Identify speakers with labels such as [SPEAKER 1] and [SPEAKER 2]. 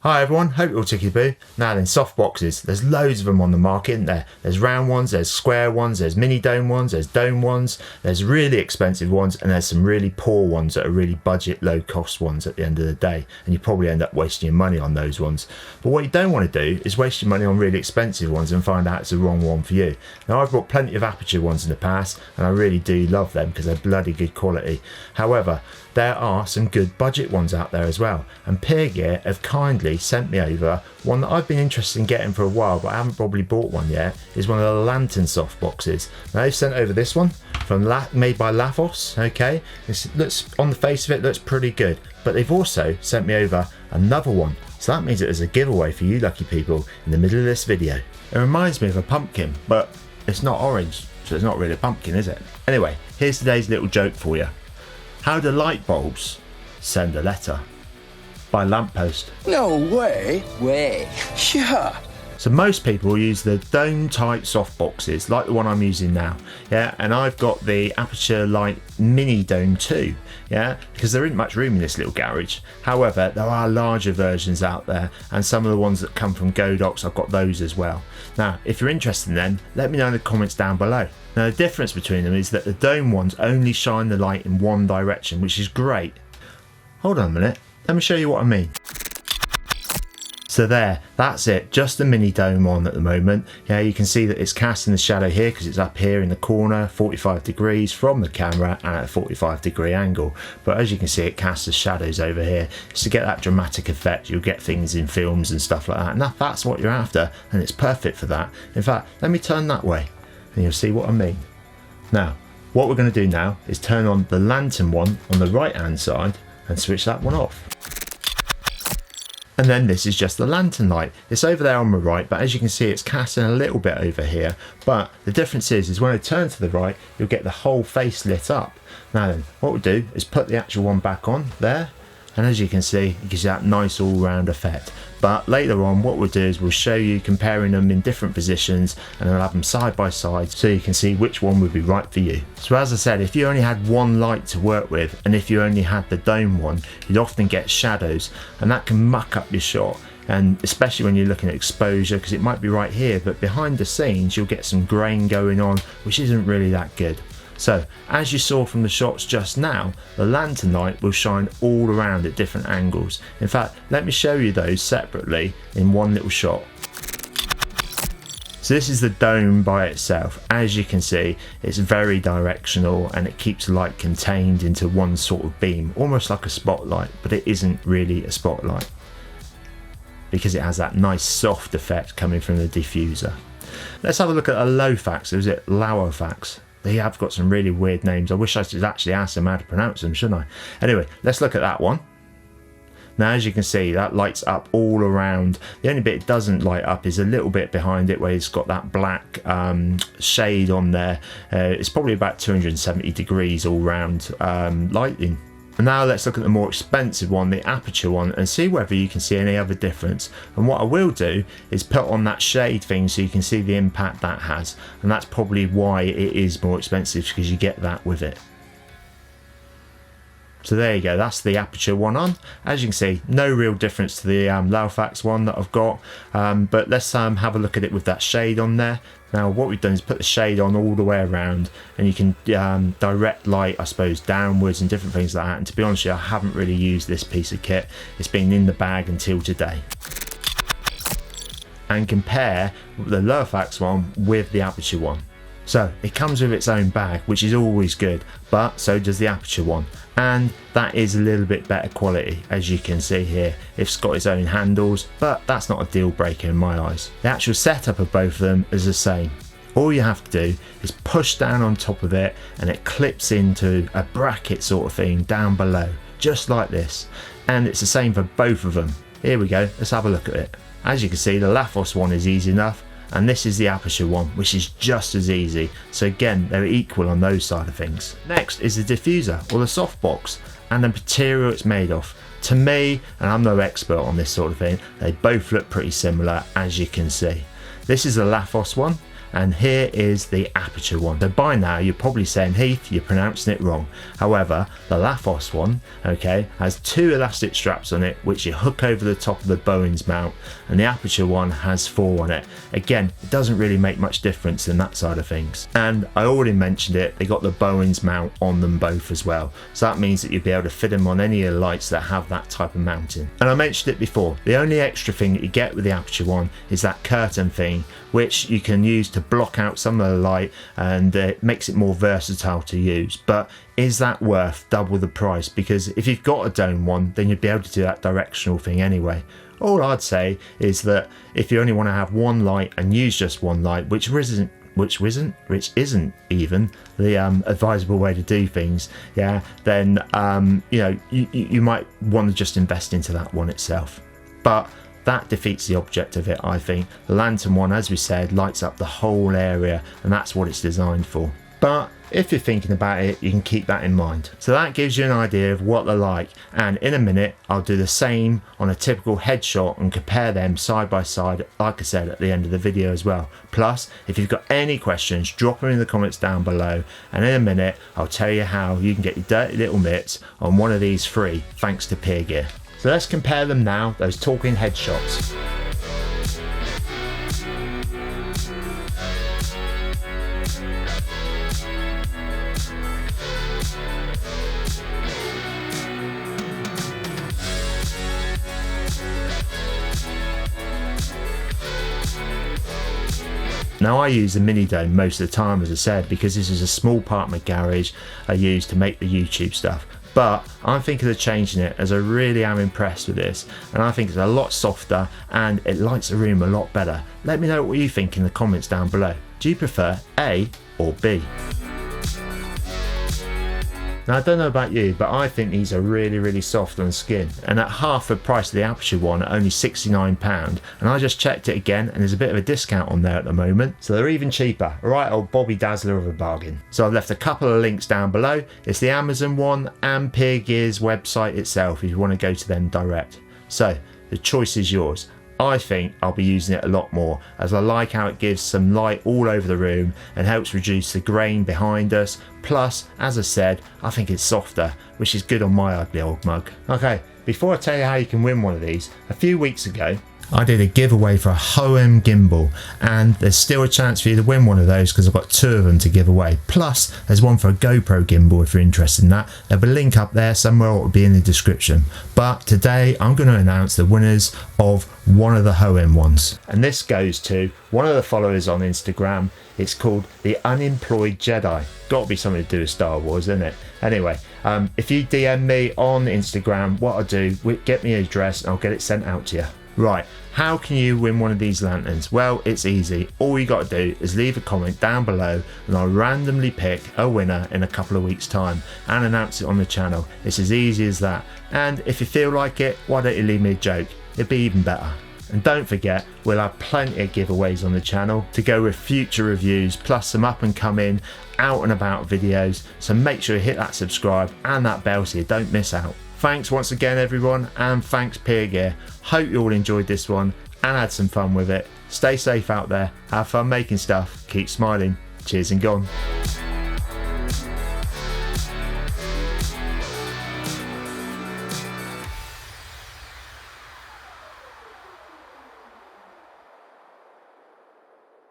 [SPEAKER 1] Hi everyone, hope you're all tickety-boo. Now then, softboxes. There's loads of them on the market, isn't there? There's round ones, there's square ones, there's mini dome ones, there's dome ones, there's really expensive ones, and there's some really poor ones that are really budget, low cost ones at the end of the day. And you probably end up wasting your money on those ones. But what you don't want to do is waste your money on really expensive ones and find out it's the wrong one for you. Now I've bought plenty of Aputure ones in the past, and I really do love them because they're bloody good quality. However, there are some good budget ones out there as well, and PERGEAR have kindly sent me over one that I've been interested in getting for a while, but I haven't probably bought one yet. Is one of the Lantern Softboxes. Now they've sent over this one from made by Laofas. Okay, it looks, on the face of it, looks pretty good, but they've also sent me over another one. So that means that there's a giveaway for you lucky people in the middle of this video. It reminds me of a pumpkin, but it's not orange, so it's not really a pumpkin, is it? Anyway, here's today's little joke for you. How do light bulbs send a letter? By lamppost.
[SPEAKER 2] No way. Sure.
[SPEAKER 1] So most people use the dome type softboxes like the one I'm using now, yeah, and I've got the Aputure Light Mini Dome 2, yeah, because there isn't much room in this little garage. However, there are larger versions out there, and some of the ones that come from Godox, I've got those as well. Now, if you're interested in them, let me know in the comments down below. Now, the difference between them is that the dome ones only shine the light in one direction, which is great. Hold on a minute, let me show you what I mean. So there, that's it, just the mini dome on at the moment. Yeah, you can see that it's casting the shadow here because it's up here in the corner, 45 degrees from the camera and at a 45-degree angle. But as you can see, it casts the shadows over here. Just to get that dramatic effect, you'll get things in films and stuff like that. And that's what you're after, and it's perfect for that. In fact, let me turn that way and you'll see what I mean. Now, what we're going to do now is turn on the lantern one on the right-hand side and switch that one off. And then this is just the lantern light. It's over there on the right, but as you can see, it's casting a little bit over here. But the difference is when I turn to the right, you'll get the whole face lit up. Now then, what we'll do is put the actual one back on there. And as you can see, it gives you that nice all-round effect. But later on, what we'll do is we'll show you comparing them in different positions, and we'll have them side by side so you can see which one would be right for you. So as I said, if you only had one light to work with, and if you only had the dome one, you'd often get shadows, and that can muck up your shot. And especially when you're looking at exposure, because it might be right here, but behind the scenes you'll get some grain going on, which isn't really that good. So, as you saw from the shots just now, the lantern light will shine all around at different angles. In fact, let me show you those separately in one little shot. So this is the dome by itself. As you can see, it's very directional and it keeps the light contained into one sort of beam, almost like a spotlight, but it isn't really a spotlight because it has that nice soft effect coming from the diffuser. Let's have a look at a Laofas. Is it Laofas? They have got some really weird names. I wish I should actually ask them how to pronounce them, shouldn't I? Anyway, let's look at that one. Now, as you can see, that lights up all around. The only bit it doesn't light up is a little bit behind it where it's got that black shade on there. It's probably about 270 degrees all round lighting. And now let's look at the more expensive one, the Aputure one, and see whether you can see any other difference. And what I will do is put on that shade thing so you can see the impact that has. And that's probably why it is more expensive, because you get that with it. So there you go, that's the Aputure one on. As you can see, no real difference to the Laofas one that I've got. But let's have a look at it with that shade on there. Now what we've done is put the shade on all the way around, and you can direct light, I suppose, downwards and different things like that. And to be honest with you, I haven't really used this piece of kit. It's been in the bag until today. And compare the Laofas one with the Aputure one. So it comes with its own bag, which is always good, but so does the Aputure one, and that is a little bit better quality. As you can see here, it's got its own handles, but that's not a deal breaker in my eyes. The actual setup of both of them is the same. All you have to do is push down on top of it and it clips into a bracket sort of thing down below, just like this, and it's the same for both of them. Here we go, let's have a look at it. As you can see, the Laofas one is easy enough, and this is the Aputure one, which is just as easy. So again, they're equal on those side of things. Next is the diffuser, or the softbox, and the material it's made of. To me, and I'm no expert on this sort of thing, they both look pretty similar, as you can see. This is the Laofas one, and here is the Aputure one. So by now you're probably saying, Heath, you're pronouncing it wrong. However, the Laofas one, okay, has 2 elastic straps on it which you hook over the top of the Bowens mount, and the Aputure one has 4 on it. Again, it doesn't really make much difference in that side of things. And I already mentioned it, they got the Bowens mount on them both as well, so that means that you'll be able to fit them on any of the lights that have that type of mounting. And I mentioned it before, the only extra thing that you get with the Aputure one is that curtain thing, which you can use to block out some of the light, and it makes it more versatile to use. But is that worth double the price? Because if you've got a dome one, then you'd be able to do that directional thing anyway. All I'd say is that if you only want to have one light and use just one light, which isn't even the advisable way to do things, yeah, then you might want to just invest into that one itself. But that defeats the object of it, I think. The lantern one, as we said, lights up the whole area, and that's what it's designed for. But if you're thinking about it, you can keep that in mind. So that gives you an idea of what they're like, and in a minute I'll do the same on a typical headshot and compare them side by side, like I said at the end of the video as well. Plus, if you've got any questions, drop them in the comments down below, and in a minute I'll tell you how you can get your dirty little mitts on one of these free thanks to PERGEAR. So let's compare them now, those talking headshots. Now I use the mini dome most of the time, as I said, because this is a small part of my garage I use to make the YouTube stuff. But I'm thinking of changing it, as I really am impressed with this, and I think it's a lot softer and it lights the room a lot better. Let me know what you think in the comments down below. Do you prefer A or B? Now I don't know about you, but I think these are really soft on the skin, and at half the price of the Aputure one at only £69, and I just checked it again and there's a bit of a discount on there at the moment, so they're even cheaper. A right old Bobby Dazzler of a bargain. So I've left a couple of links down below. It's the Amazon one and PERGEAR's website itself if you want to go to them direct. So the choice is yours. I think I'll be using it a lot more, as I like how it gives some light all over the room and helps reduce the grain behind us. Plus, as I said, I think it's softer, which is good on my ugly old mug. Okay, before I tell you how you can win one of these, a few weeks ago I did a giveaway for a Hohem gimbal, and there's still a chance for you to win one of those because I've got 2 of them to give away. Plus there's one for a GoPro gimbal if you're interested in that. There'll be a link up there somewhere, or it'll be in the description. But today I'm going to announce the winners of one of the Hohem ones, and this goes to one of the followers on Instagram. It's called the Unemployed Jedi. Got to be something to do with Star Wars, isn't it? Anyway, if you DM me on Instagram, what I'll do, get me an address and I'll get it sent out to you. Right, how can you win one of these lanterns? Well, it's easy. All you got to do is leave a comment down below and I'll randomly pick a winner in a couple of weeks time and announce it on the channel. It's as easy as that. And if you feel like it, why don't you leave me a joke? It'd be even better. And don't forget, we'll have plenty of giveaways on the channel to go with future reviews, plus some up and coming out and about videos. So make sure you hit that subscribe and that bell so you don't miss out. Thanks once again everyone, and thanks PERGEAR. Hope you all enjoyed this one and had some fun with it. Stay safe out there, have fun making stuff, keep smiling. Cheers and gone.